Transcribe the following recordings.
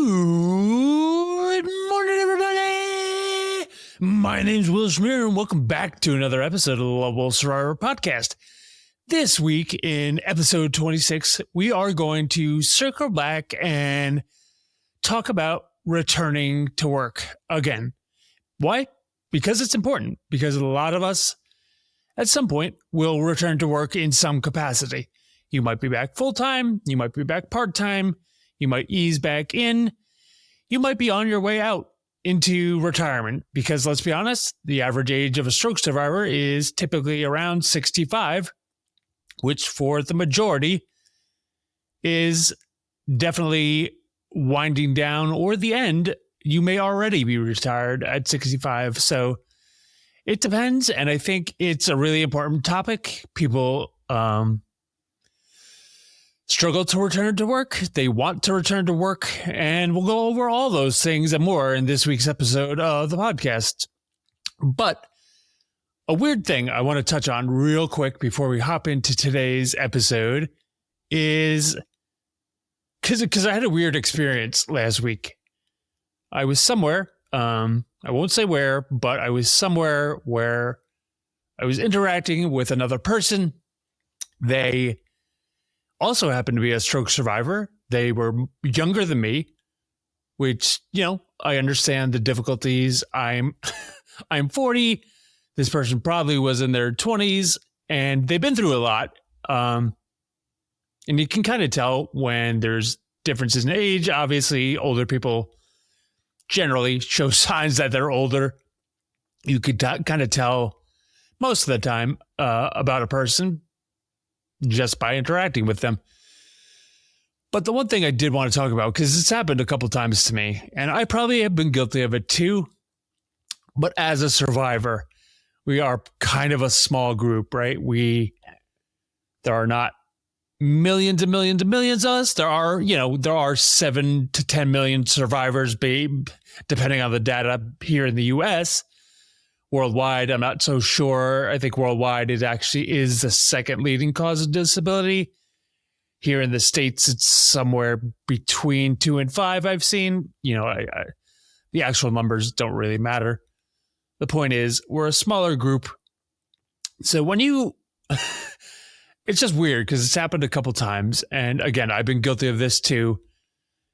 Good morning, everybody. My name's Will Schmear, and welcome back to another episode of the Lovable Survivor podcast. This week, in episode 26, we are going to circle back and talk about returning to work again. Why? Because it's important. Because a lot of us, at some point, will return to work in some capacity. You might be back full-time. You might be back part-time. You might ease back in. You might be on your way out into retirement because, let's be honest, the average age of a stroke survivor is typically around 65, which for the majority is definitely winding down, or the end. You may already be retired at 65. So it depends. And I think it's a really important topic. People struggle to return to work. They want to return to work. And we'll go over all those things and more in this week's episode of the podcast. But a weird thing I want to touch on real quick before we hop into today's episode is because I had a weird experience last week. I was somewhere, I won't say where, but I was somewhere where I was interacting with another person. They also happened to be a stroke survivor. They were younger than me, which, I understand the difficulties. I'm 40. This person probably was in their 20s, and they've been through a lot. And you can kind of tell when there's differences in age. Obviously, older people generally show signs that they're older. You could kind of tell most of the time about a person just by interacting with them. But the one thing I did want to talk about, because it's happened a couple times to me, and I probably have been guilty of it too, but as a survivor, we are kind of a small group, right? There are not millions and millions and millions of us. There are 7 to 10 million survivors, depending on the data here in the US. Worldwide, I'm not so sure. I think worldwide it actually is the second leading cause of disability. Here in the States, it's somewhere between 2 and 5 I've seen. The actual numbers don't really matter. The point is, we're a smaller group. So when it's just weird because it's happened a couple times. And again, I've been guilty of this too.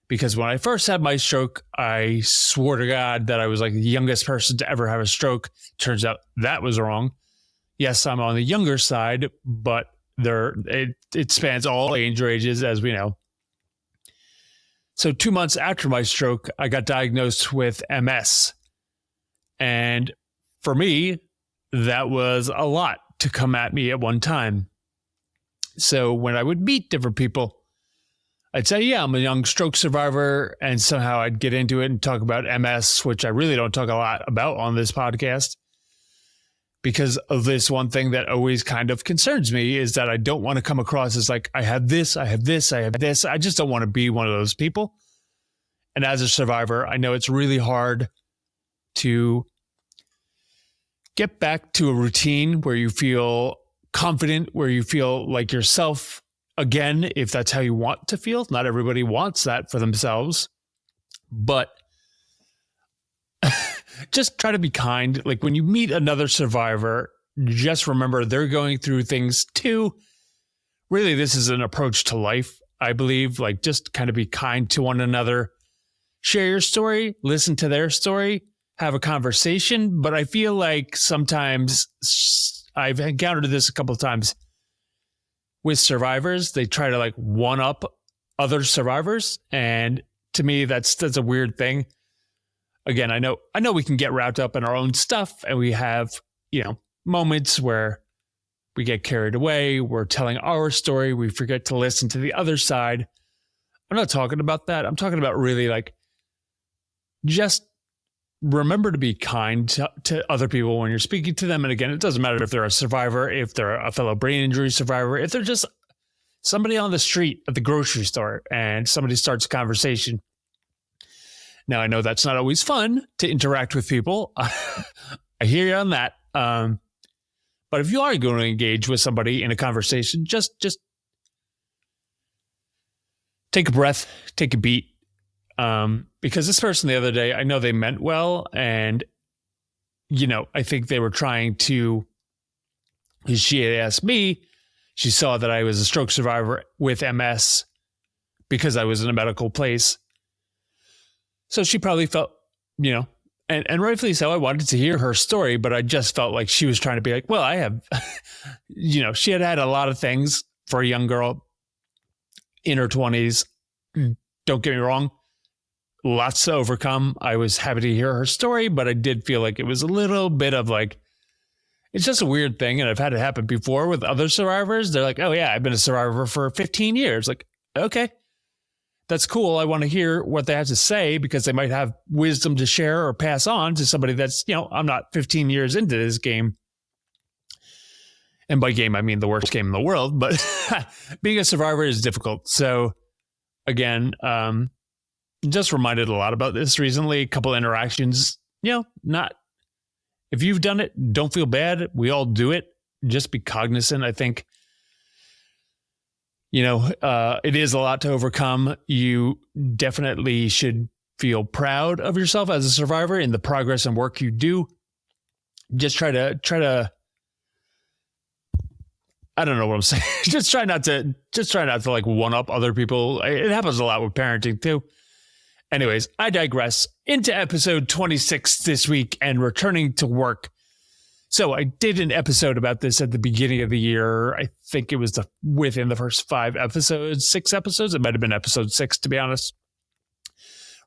Because when I first had my stroke, I swore to God that I was like the youngest person to ever have a stroke. Turns out that was wrong. Yes, I'm on the younger side, but it spans all age ranges, as we know. So 2 months after my stroke, I got diagnosed with MS. And for me, that was a lot to come at me at one time. So when I would meet different people, I'd say, yeah, I'm a young stroke survivor, and somehow I'd get into it and talk about MS, which I really don't talk a lot about on this podcast because of this one thing that always kind of concerns me is that I don't want to come across as like, I have this, I have this, I have this. I just don't want to be one of those people. And as a survivor, I know it's really hard to get back to a routine where you feel confident, where you feel like yourself again, if that's how you want to feel. Not everybody wants that for themselves, but just try to be kind. Like when you meet another survivor, just remember they're going through things too. Really, this is an approach to life, I believe. Like just kind of be kind to one another. Share your story, listen to their story, have a conversation. But I feel like sometimes I've encountered this a couple of times with survivors. They try to like one up other survivors. And to me, that's a weird thing. Again, I know we can get wrapped up in our own stuff and we have, moments where we get carried away. We're telling our story. We forget to listen to the other side. I'm not talking about that. I'm talking about really like just remember to be kind to other people when you're speaking to them. And again, it doesn't matter if they're a survivor, if they're a fellow brain injury survivor, if they're just somebody on the street at the grocery store and somebody starts a conversation. Now, I know that's not always fun to interact with people. I hear you on that. But if you are going to engage with somebody in a conversation, just take a breath, take a beat, Because this person the other day, I know they meant well. And, I think they were trying to, she had asked me, she saw that I was a stroke survivor with MS because I was in a medical place. So she probably felt, and rightfully so, I wanted to hear her story, but I just felt like she was trying to be like, well, I have, she had a lot of things for a young girl in her 20s. Don't get me wrong, lots to overcome. I was happy to hear her story, but I did feel like it was a little bit of like, it's just a weird thing. And I've had it happen before with other survivors. They're like, oh yeah, I've been a survivor for 15 years. Like, okay, that's cool. I want to hear what they have to say because they might have wisdom to share or pass on to somebody that's, I'm not 15 years into this game. And by game, I mean the worst game in the world, but being a survivor is difficult. So again, just reminded a lot about this recently, a couple interactions, not, if you've done it, don't feel bad. We all do it. Just be cognizant. I think, it is a lot to overcome. You definitely should feel proud of yourself as a survivor in the progress and work you do. Just try to, I don't know what I'm saying. just try not to like one up other people. It happens a lot with parenting too. Anyways, I digress. Into episode 26 this week and returning to work. So I did an episode about this at the beginning of the year. I think it was within the first 6 episodes. It might have been episode 6, to be honest.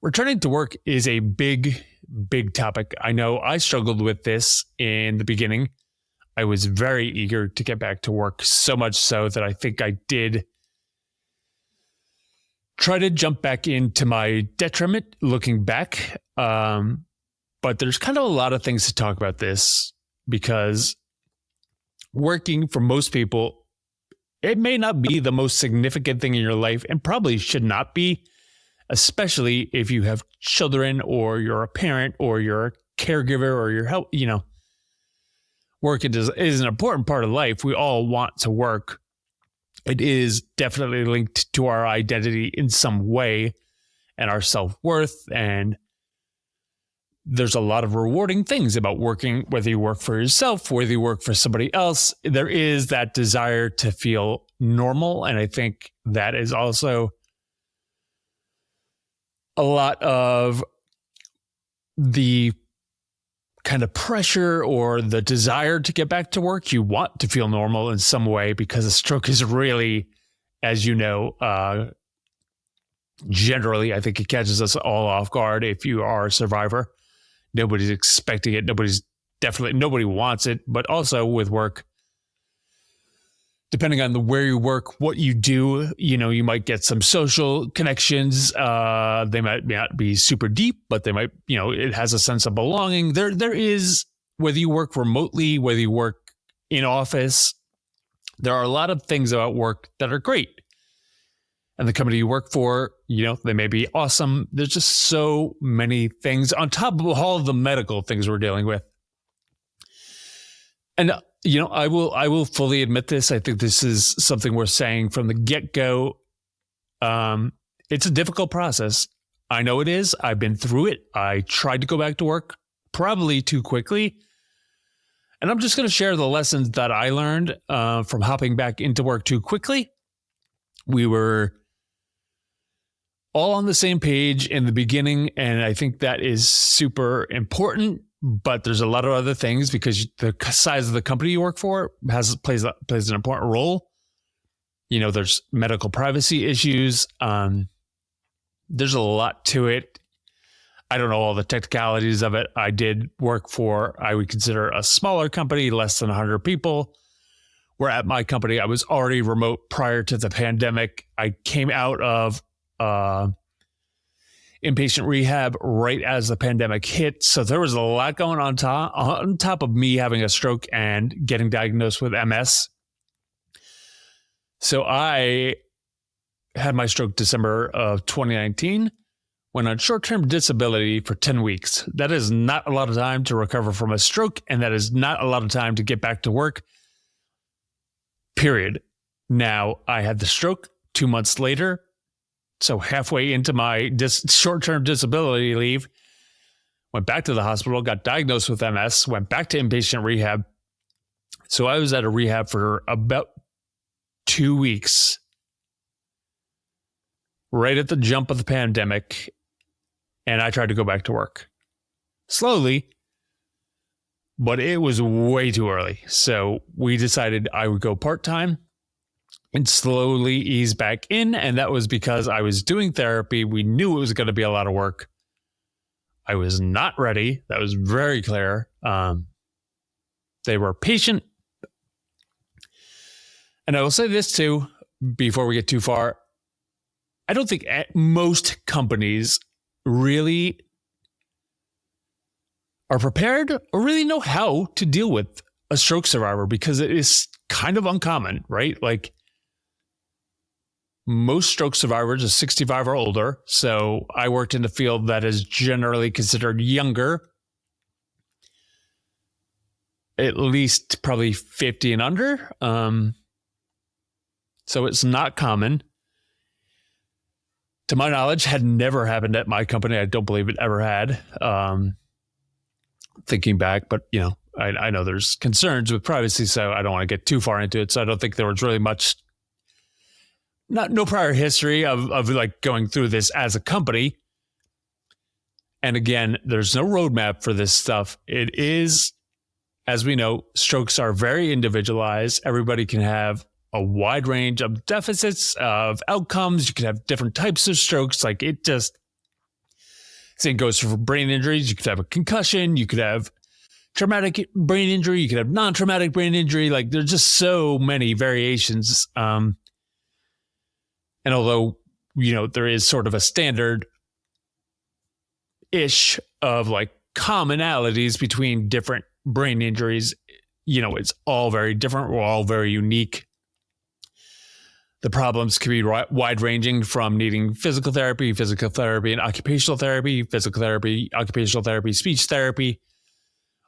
Returning to work is a big, big topic. I know I struggled with this in the beginning. I was very eager to get back to work, so much so that I think I did try to jump back into my detriment looking back. But there's kind of a lot of things to talk about this because working for most people, it may not be the most significant thing in your life and probably should not be, especially if you have children or you're a parent or you're a caregiver or you're help, work is an important part of life. We all want to work. It is definitely linked to our identity in some way and our self-worth. And there's a lot of rewarding things about working, whether you work for yourself, whether you work for somebody else. There is that desire to feel normal. And I think that is also a lot of the kind of pressure or the desire to get back to work. You want to feel normal in some way because a stroke is really, as you know, generally, I think it catches us all off guard if you are a survivor. Nobody's expecting it. Nobody wants it. But also with work, depending on where you work, what you do, you might get some social connections. They might not be super deep, but they might, it has a sense of belonging. There is, whether you work remotely, whether you work in office, there are a lot of things about work that are great. And the company you work for, they may be awesome. There's just so many things on top of all of the medical things we're dealing with. And I will fully admit this. I think this is something we're saying from the get-go. It's a difficult process. I know it is. I've been through it. I tried to go back to work probably too quickly. And I'm just going to share the lessons that I learned from hopping back into work too quickly. We were all on the same page in the beginning, and I think that is super important. But there's a lot of other things because the size of the company you work for plays an important role. There's medical privacy issues. There's a lot to it. I don't know all the technicalities of it. I did work for, I would consider a smaller company, less than 100 people. Where at my company, I was already remote prior to the pandemic. I came out of inpatient rehab right as the pandemic hit. So there was a lot going on top of me having a stroke and getting diagnosed with MS. So I had my stroke December of 2019, went on short-term disability for 10 weeks. That is not a lot of time to recover from a stroke, and that is not a lot of time to get back to work, period. Now, I had the stroke 2 months later. So halfway into my short-term disability leave, went back to the hospital, got diagnosed with MS, went back to inpatient rehab. So I was at a rehab for about 2 weeks, right at the jump of the pandemic, and I tried to go back to work. Slowly, but it was way too early. So we decided I would go part-time and slowly ease back in. And that was because I was doing therapy. We knew it was going to be a lot of work. I was not ready. That was very clear. They were patient. And I will say this too, before we get too far. I don't think most companies really are prepared or really know how to deal with a stroke survivor, because it is kind of uncommon, right? Like, most stroke survivors are 65 or older. So I worked in a field that is generally considered younger, at least probably 50 and under. So it's not common. To my knowledge, had never happened at my company. I don't believe it ever had. Thinking back, but I know there's concerns with privacy, so I don't want to get too far into it. So I don't think there was really much, no prior history of like going through this as a company. And again, there's no roadmap for this stuff. It is, as we know, strokes are very individualized. Everybody can have a wide range of deficits, of outcomes. You can have different types of strokes. Like, it just, same goes for brain injuries. You could have a concussion. You could have traumatic brain injury. You could have non-traumatic brain injury. Like, there's just so many variations. And although, there is sort of a standard-ish of like commonalities between different brain injuries, it's all very different. We're all very unique. The problems can be wide-ranging from needing physical therapy and occupational therapy, physical therapy, occupational therapy, speech therapy,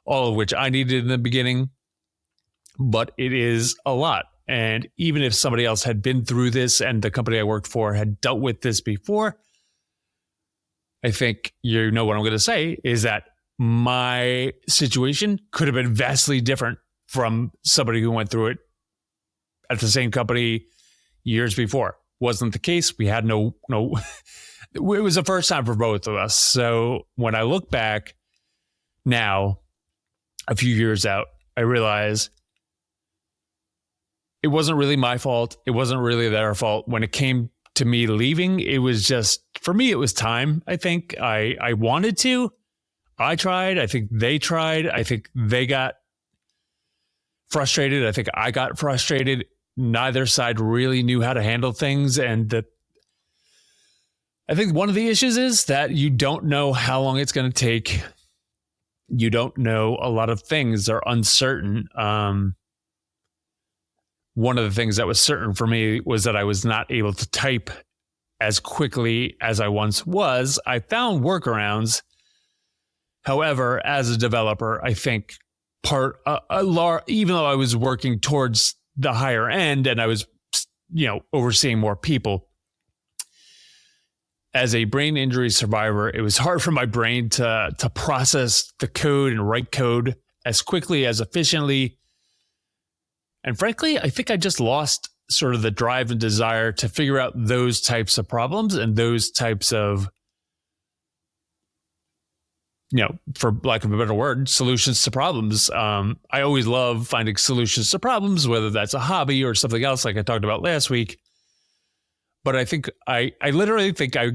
all of which I needed in the beginning. But it is a lot. And even if somebody else had been through this and the company I worked for had dealt with this before, I think what I'm going to say is that my situation could have been vastly different from somebody who went through it at the same company years before. Wasn't the case. We had no, it was the first time for both of us. So when I look back now, a few years out, I realize it wasn't really my fault. It wasn't really their fault. When it came to me leaving, it was just, for me, it was time. I think I wanted to. I tried. I think they tried. I think they got frustrated. I think I got frustrated. Neither side really knew how to handle things. And I think one of the issues is that you don't know how long it's going to take. You don't know a lot of things are uncertain. One of the things that was certain for me was that I was not able to type as quickly as I once was. I found workarounds. However, as a developer, I think even though I was working towards the higher end and I was, overseeing more people, as a brain injury survivor, it was hard for my brain to process the code and write code as quickly, as efficiently. And frankly, I think I just lost sort of the drive and desire to figure out those types of problems and those types of, for lack of a better word, solutions to problems. I always love finding solutions to problems, whether that's a hobby or something else, like I talked about last week. But I think I literally think I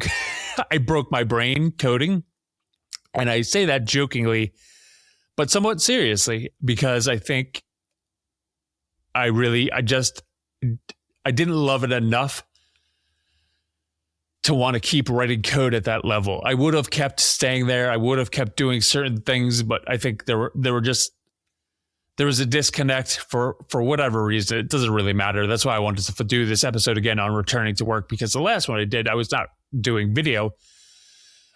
broke my brain coding. And I say that jokingly, but somewhat seriously, because I think I didn't love it enough to want to keep writing code at that level. I would have kept staying there. I would have kept doing certain things, but I think there was a disconnect for whatever reason. It doesn't really matter. That's why I wanted to do this episode again on returning to work, because the last one I did, I was not doing video.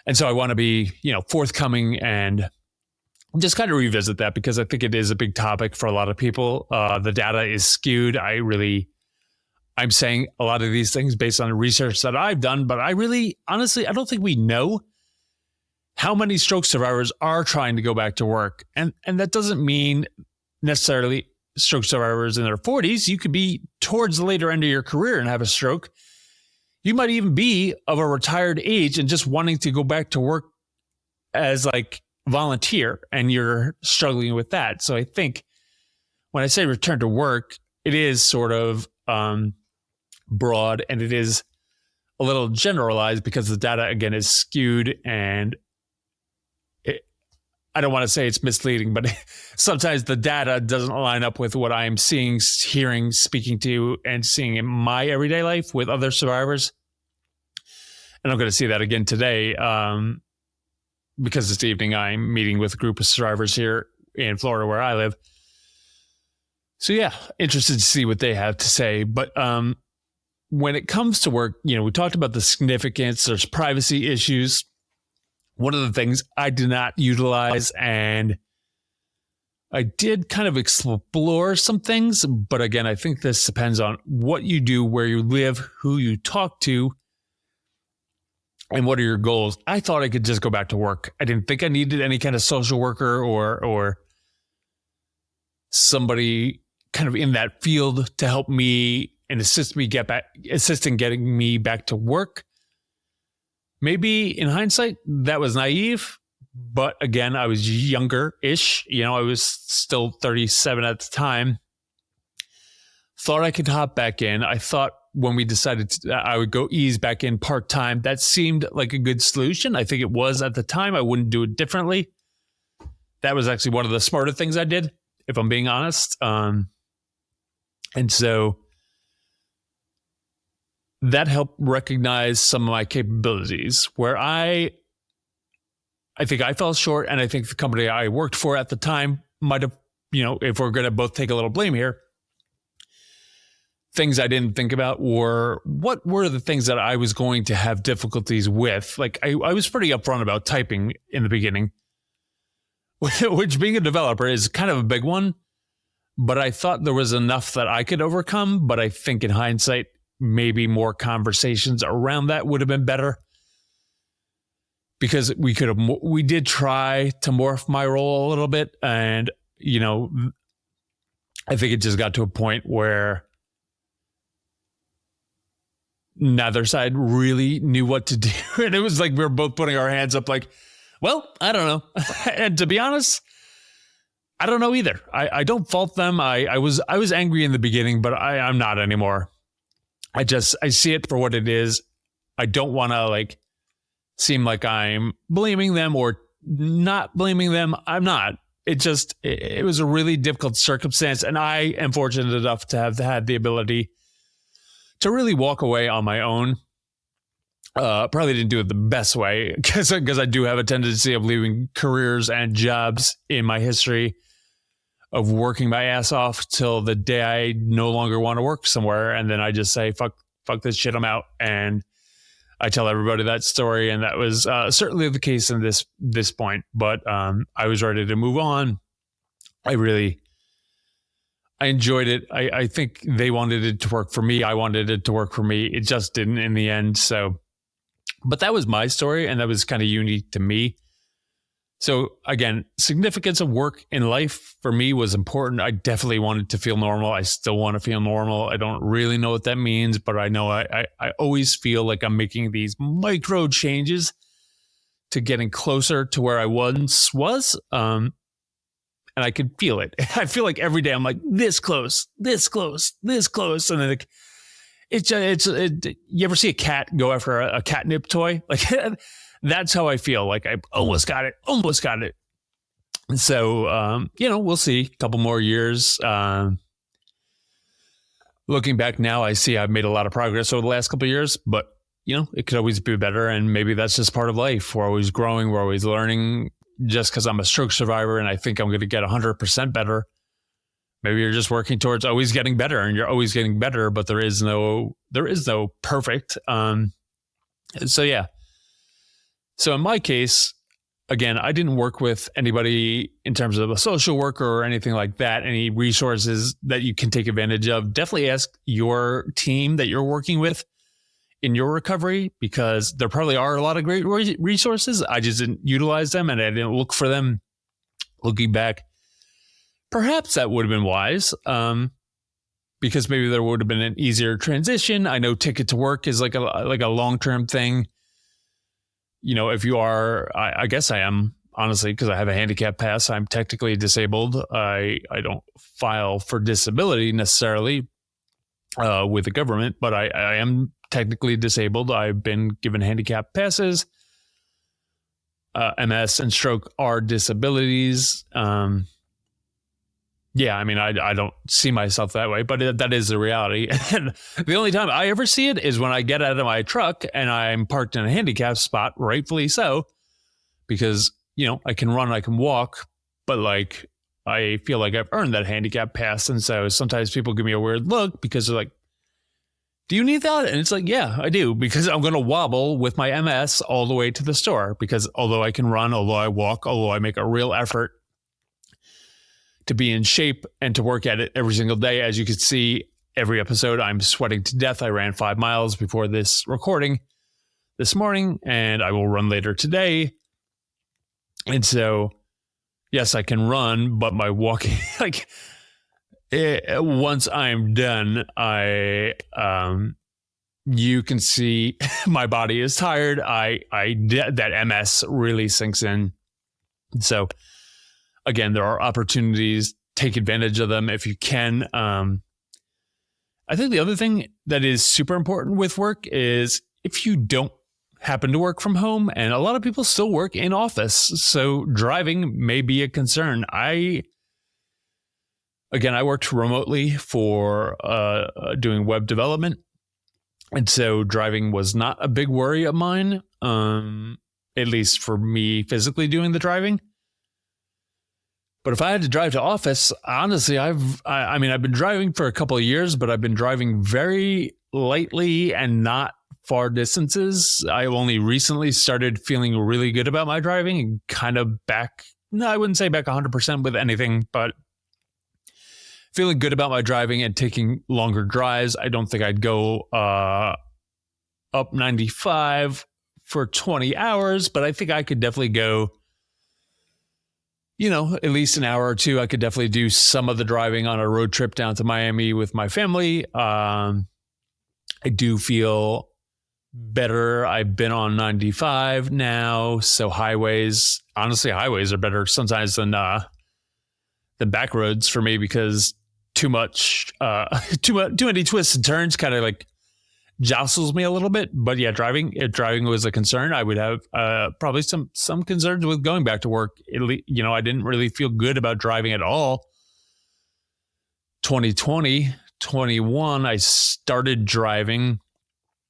And so I want to be, forthcoming and just kind of revisit that, because I think it is a big topic for a lot of people. The data is skewed. I I'm saying a lot of these things based on the research that I've done, but I really, honestly, I don't think we know how many stroke survivors are trying to go back to work. And that doesn't mean necessarily stroke survivors in their 40s. You could be towards the later end of your career and have a stroke. You might even be of a retired age and just wanting to go back to work as like volunteer, and you're struggling with that. So I think when I say return to work, it is sort of broad, and it is a little generalized because the data, again, is skewed, and I don't want to say it's misleading, but sometimes the data doesn't line up with what I'm seeing, hearing, speaking to, and seeing in my everyday life with other survivors. And I'm going to see that again today because this evening I'm meeting with a group of survivors here in Florida where I live. So yeah, interested to see what they have to say. But when it comes to work, we talked about the significance. There's privacy issues. One of the things I did not utilize, and I did kind of explore some things, but again, I think this depends on what you do, where you live, who you talk to, and what are your goals. I thought I could just go back to work. I didn't think I needed any kind of social worker or somebody kind of in that field to help me and assist in getting me back to work. Maybe in hindsight, that was naive, but again, I was younger-ish. I was still 37 at the time. Thought I could hop back in. I thought when we decided I would go ease back in part-time, that seemed like a good solution. I think it was at the time. I wouldn't do it differently. That was actually one of the smarter things I did, if I'm being honest. And so that helped recognize some of my capabilities where I think I fell short, and I think the company I worked for at the time might have, if we're going to both take a little blame here, things I didn't think about were what were the things that I was going to have difficulties with. Like I was pretty upfront about typing in the beginning, which being a developer is kind of a big one, but I thought there was enough that I could overcome. But I think in hindsight, maybe more conversations around that would have been better, because we did try to morph my role a little bit. And, I think it just got to a point where neither side really knew what to do. And it was like, we were both putting our hands up like, well, I don't know. And to be honest, I don't know either. I don't fault them. I was angry in the beginning, but I'm not anymore. I see it for what it is. I don't want to seem like I'm blaming them or not blaming them. I'm not. It was a really difficult circumstance, and I am fortunate enough to have had the ability to really walk away on my own. Probably didn't do it the best way because I do have a tendency of leaving careers and jobs in my history of working my ass off till the day I no longer want to work somewhere. And then I just say, fuck this shit, I'm out. And I tell everybody that story. And that was certainly the case in this point. But I was ready to move on. I enjoyed it. I think they wanted it to work for me. I wanted it to work for me. It just didn't in the end. So, but that was my story, and that was kind of unique to me. So again, significance of work in life for me was important. I definitely wanted to feel normal. I still want to feel normal. I don't really know what that means, but I know I always feel like I'm making these micro changes to getting closer to where I once was. And I could feel it. I feel like every day I'm like this close, this close, this close. And then you ever see a cat go after a catnip toy? Like that's how I feel. Like I almost got it. And so, we'll see a couple more years. Looking back now, I see I've made a lot of progress over the last couple of years, but it could always be better. And maybe that's just part of life. We're always growing. We're always learning. Just because I'm a stroke survivor and I think I'm going to get 100% better, maybe you're just working towards always getting better, and you're always getting better, but there is no perfect. So yeah. So in my case, again, I didn't work with anybody in terms of a social worker or anything like that. Any resources that you can take advantage of, definitely ask your team that you're working with in your recovery, because there probably are a lot of great resources. I just didn't utilize them and I didn't look for them. Looking back, perhaps that would have been wise, because maybe there would have been an easier transition. I know Ticket to Work is like a long-term thing. If you are, I guess I am, honestly, because I have a handicap pass. I'm technically disabled. I don't file for disability necessarily with the government, but I am technically disabled. I've been given handicap passes. MS and stroke are disabilities. I don't see myself that way, but that is the reality. And the only time I ever see it is when I get out of my truck and I'm parked in a handicap spot, rightfully so, because, I can run, I can walk, but I feel like I've earned that handicap pass. And so sometimes people give me a weird look because they're like, do you need that? And it's like, yeah, I do, because I'm going to wobble with my MS all the way to the store, because although I can run, although I walk, although I make a real effort to be in shape and to work at it every single day, as you can see, every episode, I'm sweating to death. I ran 5 miles before this recording this morning, and I will run later today. And so, yes, I can run, but my walking, once I'm done, you can see my body is tired. That MS really sinks in. So again, there are opportunities. Take advantage of them if you can. I think the other thing that is super important with work is if you don't happen to work from home, and a lot of people still work in office, so driving may be a concern. I worked remotely for doing web development, and so driving was not a big worry of mine, at least for me physically doing the driving. But if I had to drive to office, honestly, I've been driving for a couple of years, but I've been driving very lightly and not far distances. I only recently started feeling really good about my driving and kind of back, no, I wouldn't say back 100% with anything, but feeling good about my driving and taking longer drives. I don't think I'd go up 95 for 20 hours, but I think I could definitely go, at least an hour or two. I could definitely do some of the driving on a road trip down to Miami with my family. I do feel better. I've been on 95 now, so highways are better sometimes than back roads for me, because too many twists and turns kind of like jostles me a little bit. But yeah, if driving was a concern, I would have probably some concerns with going back to work. I didn't really feel good about driving at all. 2020, 21, I started driving,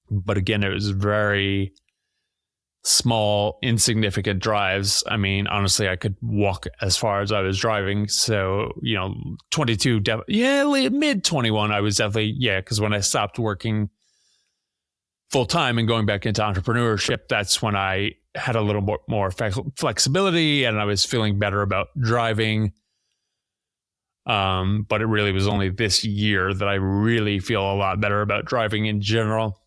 but again, it was very small, insignificant drives. I mean, honestly, I could walk as far as I was driving. So, 22, mid 21, I was definitely, because when I stopped working full time and going back into entrepreneurship, that's when I had a little more flexibility and I was feeling better about driving. But it really was only this year that I really feel a lot better about driving in general.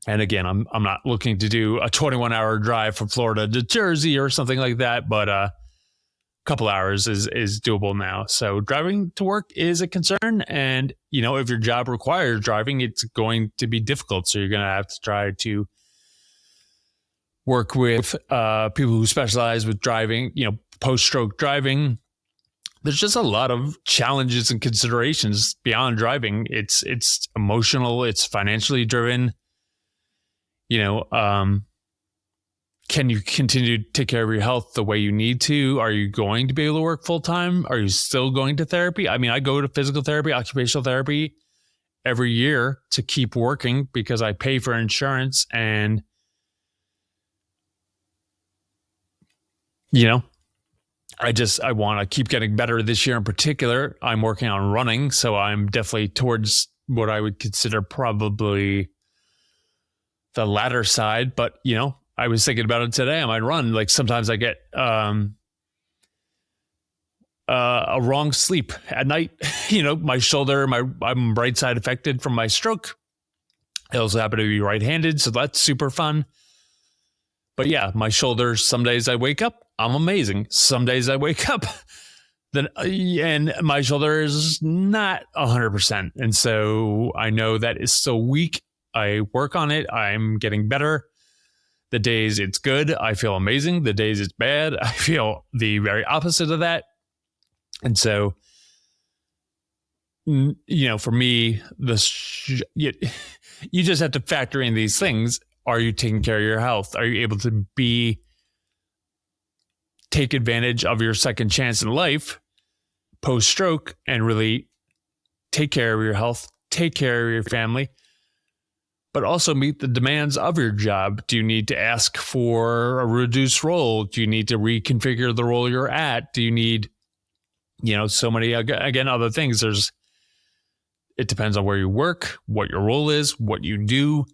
And again, I'm not looking to do a 21-hour drive from Florida to Jersey or something like that, but a couple hours is doable now. So driving to work is a concern. And, if your job requires driving, it's going to be difficult. So you're going to have to try to work with people who specialize with driving, post-stroke driving. There's just a lot of challenges and considerations beyond driving. It's emotional. It's financially driven. Can you continue to take care of your health the way you need to? Are you going to be able to work full time? Are you still going to therapy? I mean, I go to physical therapy, occupational therapy every year to keep working because I pay for insurance, and, I want to keep getting better. This year in particular, I'm working on running. So I'm definitely towards what I would consider probably the latter side, but I was thinking about it today on my run. Like sometimes I get a wrong sleep at night. My shoulder, I'm right side affected from my stroke. I also happen to be right-handed, so that's super fun. But yeah, my shoulders, some days I wake up, I'm amazing. Some days I wake up, and my shoulder is not 100%. And so I know that is so weak. I work on it. I'm getting better. The days it's good, I feel amazing. The days it's bad, I feel the very opposite of that. And so, for me, you just have to factor in these things. Are you taking care of your health? Are you able to take advantage of your second chance in life post-stroke and really take care of your health, take care of your family, but also meet the demands of your job? Do you need to ask for a reduced role? Do you need to reconfigure the role you're at? Do you need, so many, again, other things? It depends on where you work, what your role is, what you do.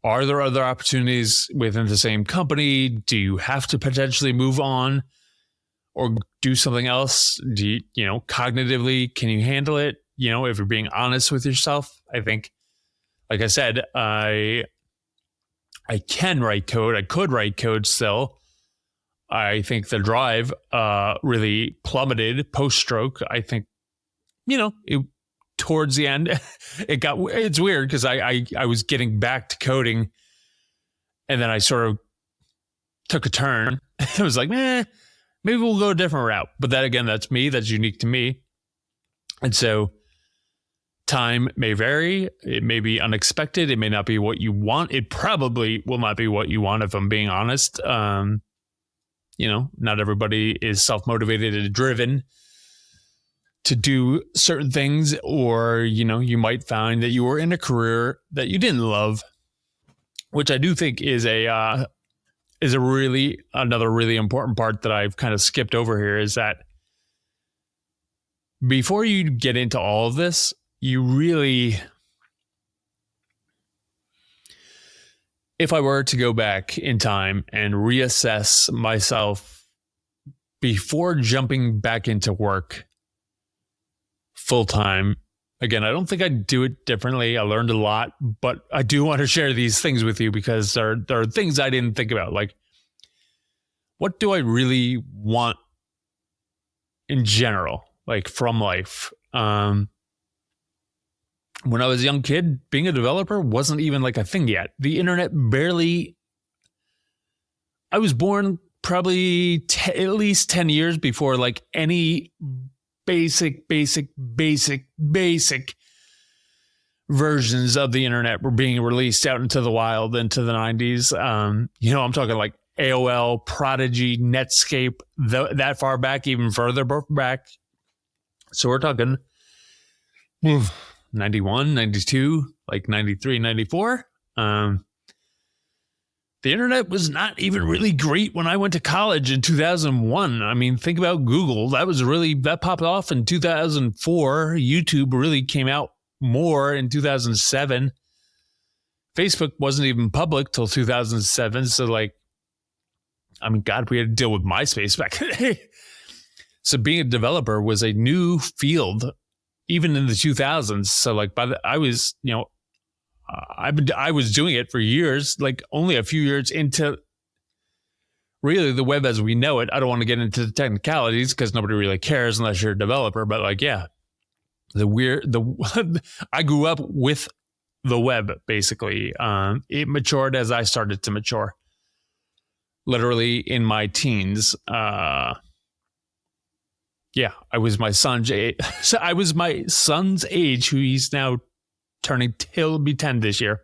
Are there other opportunities within the same company? Do you have to potentially move on or do something else? Do you, cognitively, can you handle it? If you're being honest with yourself, I think, like I said, I can write code. I could write code still. I think the drive really plummeted post-stroke. I think, towards the end, it's weird because I was getting back to coding and then I sort of took a turn. I was like, maybe we'll go a different route. But that, again, that's me. That's unique to me. And so time may vary. It may be unexpected. It may not be what you want. It probably will not be what you want, if I'm being honest. Not everybody is self-motivated and driven to do certain things, or, you might find that you were in a career that you didn't love, which I do think is another really important part that I've kind of skipped over here, is that before you get into all of this, you really, if I were to go back in time and reassess myself before jumping back into work full time, again, I don't think I'd do it differently. I learned a lot, but I do want to share these things with you because there are things I didn't think about. Like, what do I really want in general, like from life? When I was a young kid, being a developer wasn't even like a thing yet. The internet barely, I was born probably at least 10 years before like any basic versions of the internet were being released out into the wild into the 90s. I'm talking like AOL, Prodigy, Netscape, that far back, even further back. So we're talking 91, 92, like 93, 94. The internet was not even really great when I went to college in 2001. I mean, think about Google. That popped off in 2004. YouTube really came out more in 2007. Facebook wasn't even public till 2007. So we had to deal with MySpace back in the day. So being a developer was a new field, even in the 2000s. So I was doing it for years, like only a few years into really the web as we know it. I don't want to get into the technicalities because nobody really cares unless you're a developer. But I grew up with the web, basically. It matured as I started to mature, literally in my teens. I was my son's age. So I was my son's age, who he's now turning, he'll be 10 this year.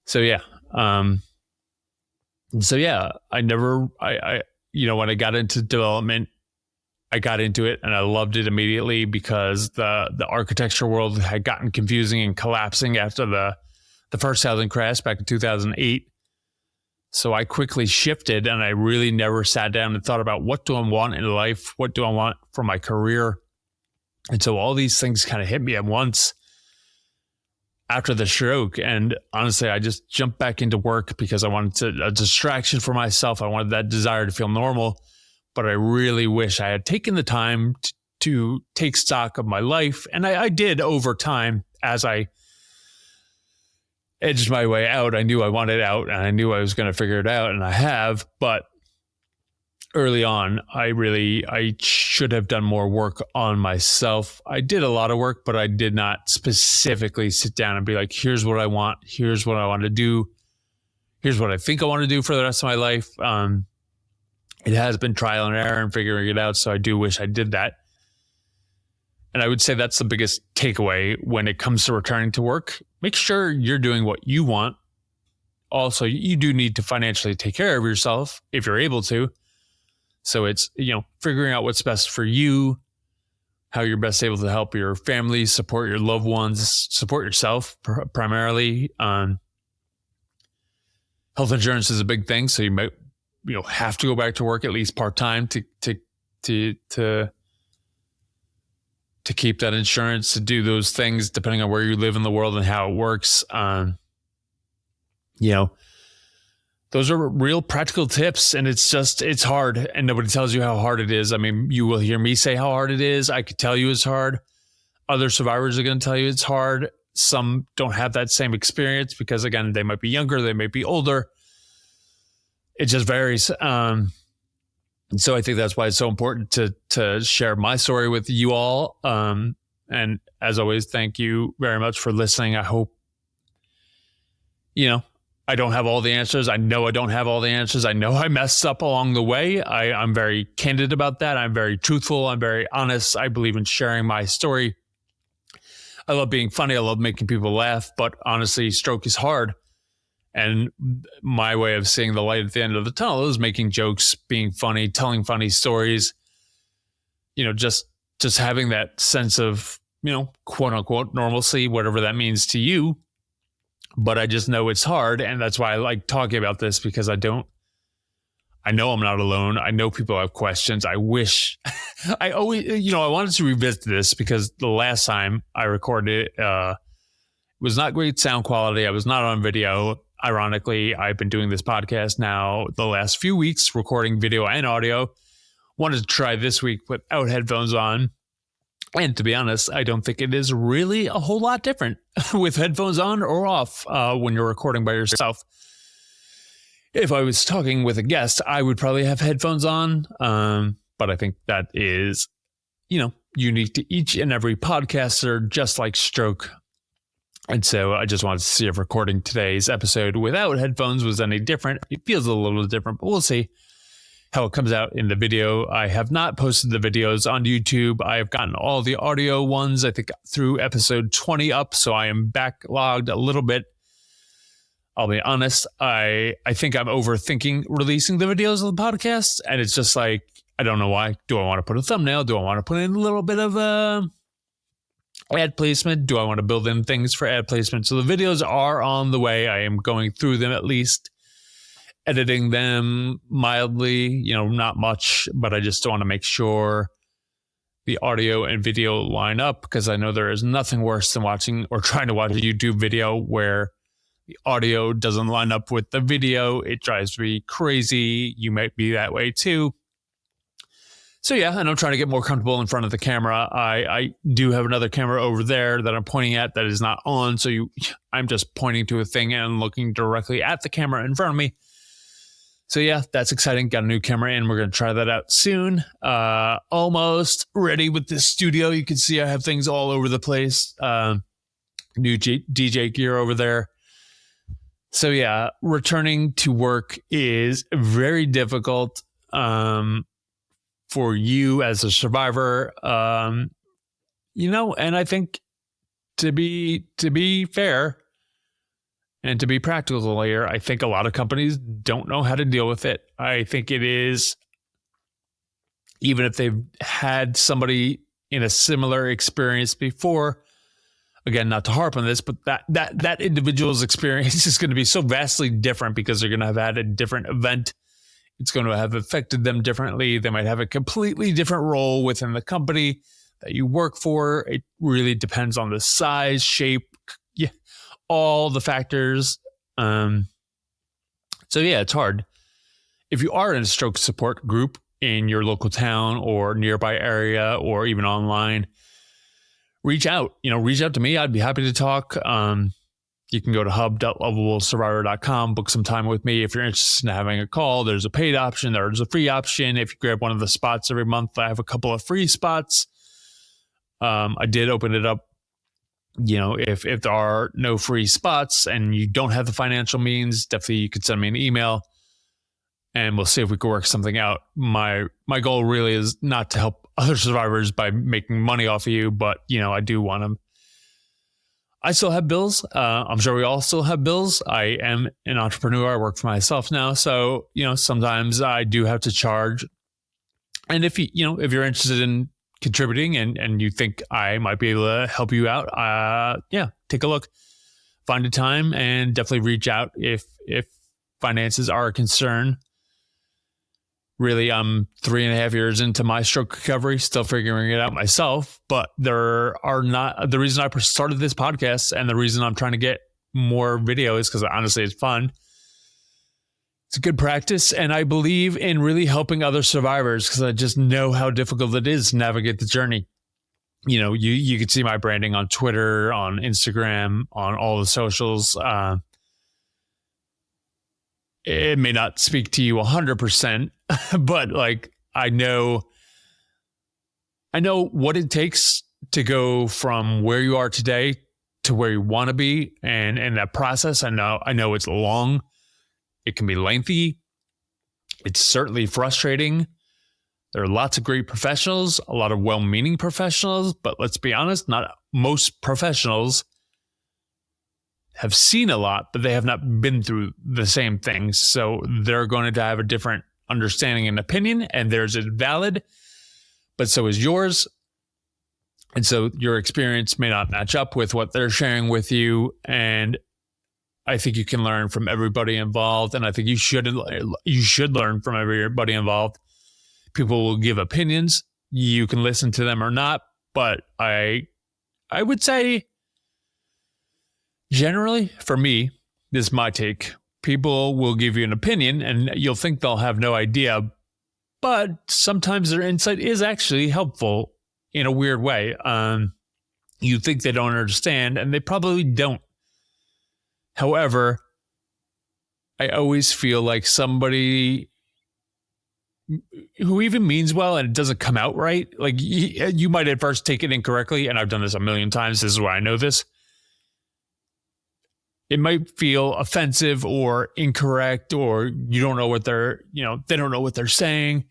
So when I got into development, I got into it and I loved it immediately because the architecture world had gotten confusing and collapsing after the first housing crash back in 2008. So I quickly shifted and I really never sat down and thought about, what do I want in life? What do I want for my career? And so all these things kind of hit me at once. after the stroke. And honestly, I just jumped back into work because I wanted a distraction for myself. I wanted that desire to feel normal. But I really wish I had taken the time to take stock of my life. And I did over time as I edged my way out. I knew I wanted out and I knew I was going to figure it out, and I have. But early on, I should have done more work on myself. I did a lot of work, but I did not specifically sit down and be like, here's what I want. Here's what I want to do. Here's what I think I want to do for the rest of my life. It has been trial and error and figuring it out. So I do wish I did that. And I would say that's the biggest takeaway when it comes to returning to work. Make sure you're doing what you want. Also, you do need to financially take care of yourself if you're able to. So it's, figuring out what's best for you, how you're best able to help your family, support your loved ones, support yourself primarily. Health insurance is a big thing. So you might, have to go back to work at least part-time to keep that insurance, to do those things depending on where you live in the world and how it works. Those are real practical tips, and it's hard, and nobody tells you how hard it is. I mean, you will hear me say how hard it is. I could tell you it's hard. Other survivors are going to tell you it's hard. Some don't have that same experience because, again, they might be younger, they might be older. It just varies. So I think that's why it's so important to share my story with you all. And as always, thank you very much for listening. I hope, I don't have all the answers. I know I don't have all the answers. I know I messed up along the way. I'm very candid about that. I'm very truthful. I'm very honest. I believe in sharing my story. I love being funny. I love making people laugh. But honestly, stroke is hard. And my way of seeing the light at the end of the tunnel is making jokes, being funny, telling funny stories, just having that sense of, quote unquote, normalcy, whatever that means to you. But I just know it's hard. And that's why I like talking about this, because I know I'm not alone. I know people have questions. I wish I always, I wanted to revisit this because the last time I recorded it was not great sound quality. I was not on video. Ironically, I've been doing this podcast now the last few weeks, recording video and audio. Wanted to try this week without headphones on. And to be honest, I don't think it is really a whole lot different with headphones on or off when you're recording by yourself. If I was talking with a guest, I would probably have headphones on. But I think that is, unique to each and every podcaster, just like stroke. And so I just wanted to see if recording today's episode without headphones was any different. It feels a little different, but we'll see how it comes out in the video. I have not posted the videos on YouTube. I have gotten all the audio ones, I think, through episode 20 up. So I am backlogged a little bit. I'll be honest. I think I'm overthinking releasing the videos of the podcast. And it's just like, I don't know why. Do I want to put a thumbnail? Do I want to put in a little bit of ad placement? Do I want to build in things for ad placement? So the videos are on the way. I am going through them, at least editing them mildly, not much, but I just want to make sure the audio and video line up, because I know there is nothing worse than watching or trying to watch a YouTube video where the audio doesn't line up with the video. It drives me crazy. You might be that way too. So yeah, and I'm trying to get more comfortable in front of the camera. I do have another camera over there that I'm pointing at that is not on. So I'm just pointing to a thing and looking directly at the camera in front of me. So yeah, that's exciting. Got a new camera in. We're going to try that out soon. Almost ready with this studio. You can see I have things all over the place. New DJ gear over there. So yeah, returning to work is very difficult. For you as a survivor, and I think to be fair and to be practical here, I think a lot of companies don't know how to deal with it. I think it is, even if they've had somebody in a similar experience before, again, not to harp on this, but that individual's experience is going to be so vastly different because they're going to have had a different event. It's going to have affected them differently. They might have a completely different role within the company that you work for. It really depends on the size, shape, yeah, all the factors. So yeah, it's hard. If you are in a stroke support group in your local town or nearby area or even online, reach out. Reach out to me. I'd be happy to talk. You can go to hub.lovablesurvivor.com, book some time with me if you're interested in having a call. There's a paid option. There's a free option. If you grab one of the spots every month, I have a couple of free spots. I did open it up. If there are no free spots and you don't have the financial means, definitely you could send me an email and we'll see if we can work something out. My goal really is not to help other survivors by making money off of you, but I do want to. I still have bills. I'm sure we all still have bills. I am an entrepreneur. I work for myself now. So, sometimes I do have to charge. And if if you're interested in contributing and you think I might be able to help you out, take a look, find a time, and definitely reach out if finances are a concern. Really, I'm 3.5 years into my stroke recovery, still figuring it out myself. But the reason I started this podcast and the reason I'm trying to get more video is because honestly, it's fun. It's a good practice. And I believe in really helping other survivors because I just know how difficult it is to navigate the journey. You can see my branding on Twitter, on Instagram, on all the socials. It may not speak to you 100%, but I know what it takes to go from where you are today to where you want to be. And in that process, I know it's long. It can be lengthy. It's certainly frustrating. There are lots of great professionals, a lot of well-meaning professionals, but let's be honest, not most professionals have seen a lot, but they have not been through the same things. So they're going to have a different understanding and opinion, and theirs is valid, but so is yours. And so your experience may not match up with what they're sharing with you. And I think you can learn from everybody involved. And I think you should learn from everybody involved. People will give opinions. You can listen to them or not. But I would say, generally, for me, this is my take. People will give you an opinion and you'll think they'll have no idea. But sometimes their insight is actually helpful in a weird way. You think they don't understand and they probably don't. However, I always feel like somebody who even means well and it doesn't come out right, like you might at first take it incorrectly, and I've done this a million times. This is why I know this. It might feel offensive or incorrect, or you don't know what they don't know what they're saying.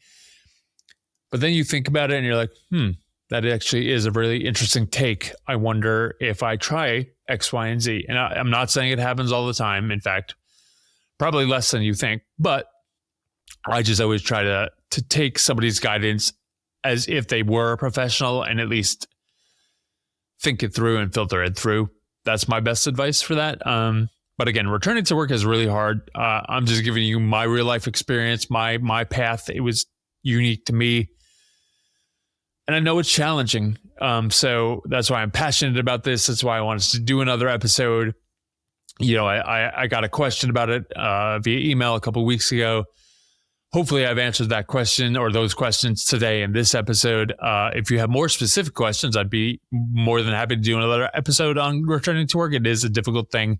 But then you think about it and you're like, that actually is a really interesting take. I wonder if I try X, Y, and Z. And I'm not saying it happens all the time. In fact, probably less than you think. But I just always try to take somebody's guidance as if they were a professional and at least think it through and filter it through. That's my best advice for that. But again, returning to work is really hard. I'm just giving you my real life experience, my path. It was unique to me. And I know it's challenging. So that's why I'm passionate about this. That's why I wanted to do another episode. I got a question about it via email a couple of weeks ago. Hopefully I've answered that question or those questions today in this episode. If you have more specific questions, I'd be more than happy to do another episode on returning to work. It is a difficult thing,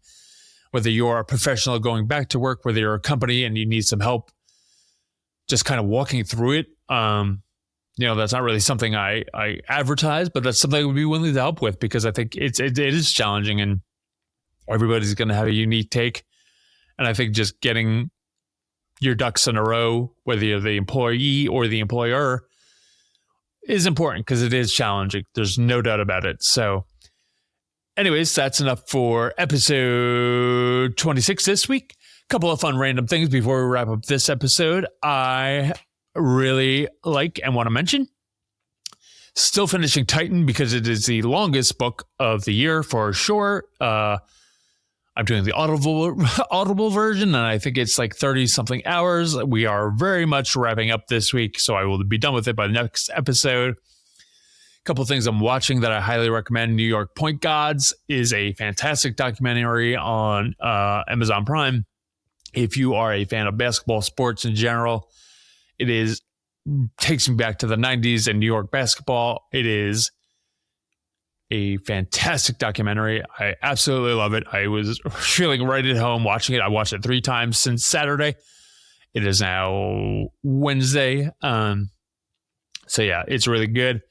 whether you're a professional going back to work, whether you're a company and you need some help, just kind of walking through it. That's not really something I advertise, but that's something I would be willing to help with because I think it is challenging and everybody's going to have a unique take. And I think just getting your ducks in a row, whether you're the employee or the employer, is important because it is challenging. There's no doubt about it. So anyways, that's enough for episode 26 this week. A couple of fun random things before we wrap up this episode. I really like and want to mention, still finishing Titan because it is the longest book of the year for sure. I'm doing the audible version, and I think it's like 30 something hours. We are very much wrapping up this week, so I will be done with it by the next episode. couple of things I'm watching that I highly recommend. New York Point Gods is a fantastic documentary on Amazon Prime. If you are a fan of basketball sports in general, takes me back to the 90s and New York basketball. It is a fantastic documentary. I absolutely love it. I was feeling right at home watching it. I watched it 3 times since Saturday. It is now Wednesday. So yeah, it's really good.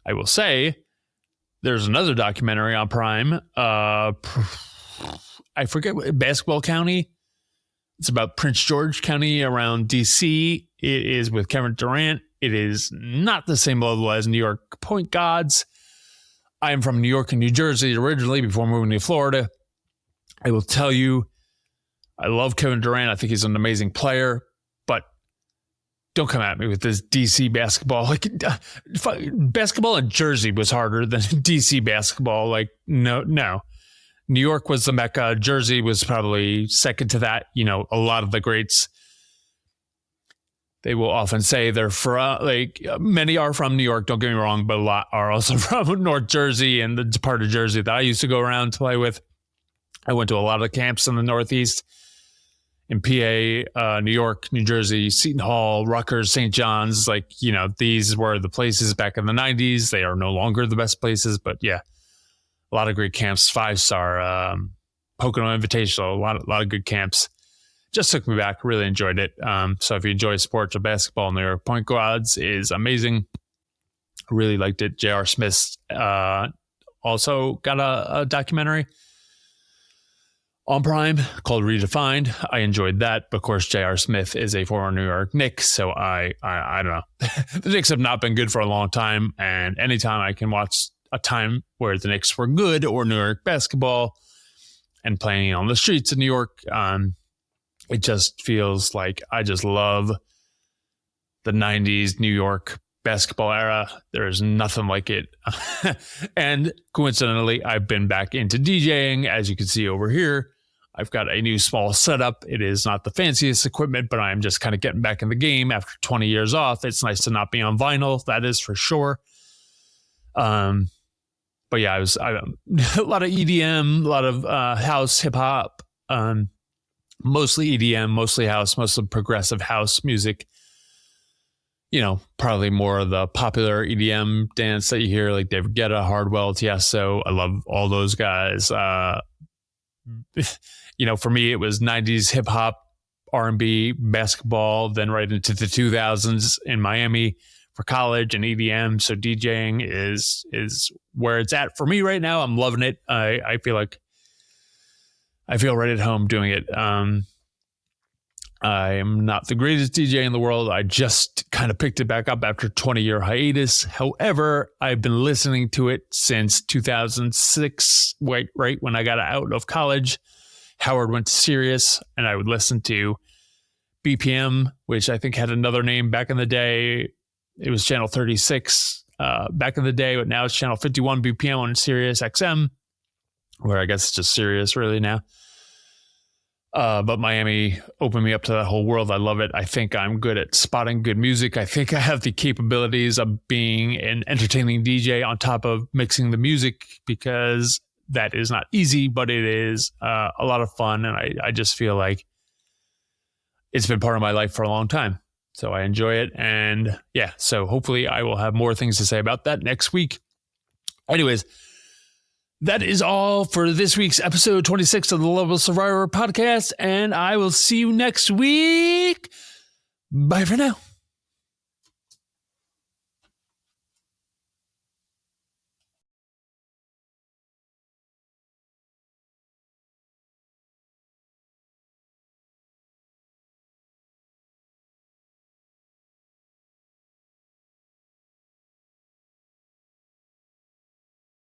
I will say there's another documentary on Prime. I forget what Basketball County. It's about Prince George County around DC. It is with Kevin Durant. It is not the same level as New York Point Gods. I am from New York and New Jersey originally before moving to Florida. I will tell you, I love Kevin Durant. I think he's an amazing player, but don't come at me with this DC basketball. Like basketball in Jersey was harder than DC basketball. Like no. New York was the Mecca. Jersey was probably second to that. You know, a lot of the greats, they will often say they're from, like, many are from New York, don't get me wrong, but a lot are also from North Jersey and the part of Jersey that I used to go around to play with. I went to a lot of the camps in the Northeast, in PA, New York, New Jersey, Seton Hall, Rutgers, St. John's. Like, you know, these were the places back in the 90s. They are no longer the best places, but yeah, a lot of great camps, 5-star, Pocono Invitational, a lot of good camps. Just took me back. Really enjoyed it. So if you enjoy sports or basketball, New York Point Guards is amazing. Really liked it. J.R. Smith also got a documentary on Prime called Redefined. I enjoyed that. Of course, J.R. Smith is a former New York Knicks, so I don't know. The Knicks have not been good for a long time, and anytime I can watch a time where the Knicks were good or New York basketball and playing on the streets of New York, it just feels like I just love the 90s New York basketball era. There is nothing like it. And coincidentally, I've been back into DJing. As you can see over here, I've got a new small setup. It is not the fanciest equipment, but I'm just kind of getting back in the game after 20 years off. It's nice to not be on vinyl. That is for sure. But yeah, I a lot of EDM, a lot of house, hip hop, mostly EDM, mostly house, mostly progressive house music. You know, probably more of the popular EDM dance that you hear, like David Guetta, Hardwell, Tiesto. I love all those guys. You know, for me, it was 90s hip hop, R&B, basketball, then right into the 2000s in Miami for college and EDM. So DJing is where it's at for me right now. I'm loving it. I feel right at home doing it. I am not the greatest DJ in the world. I just kind of picked it back up after a 20-year hiatus. However, I've been listening to it since 2006, right when I got out of college. Howard went to Sirius, and I would listen to BPM, which I think had another name back in the day. It was Channel 36 back in the day, but now it's Channel 51 BPM on Sirius XM, where I guess it's just Sirius really now. But Miami opened me up to that whole world. I love it. I think I'm good at spotting good music. I think I have the capabilities of being an entertaining DJ on top of mixing the music, because that is not easy, but it is a lot of fun. And I just feel like it's been part of my life for a long time. So I enjoy it. And yeah, so hopefully I will have more things to say about that next week. Anyways, that is all for this week's episode 26 of the Lovable Survivor podcast, and I will see you next week. Bye for now.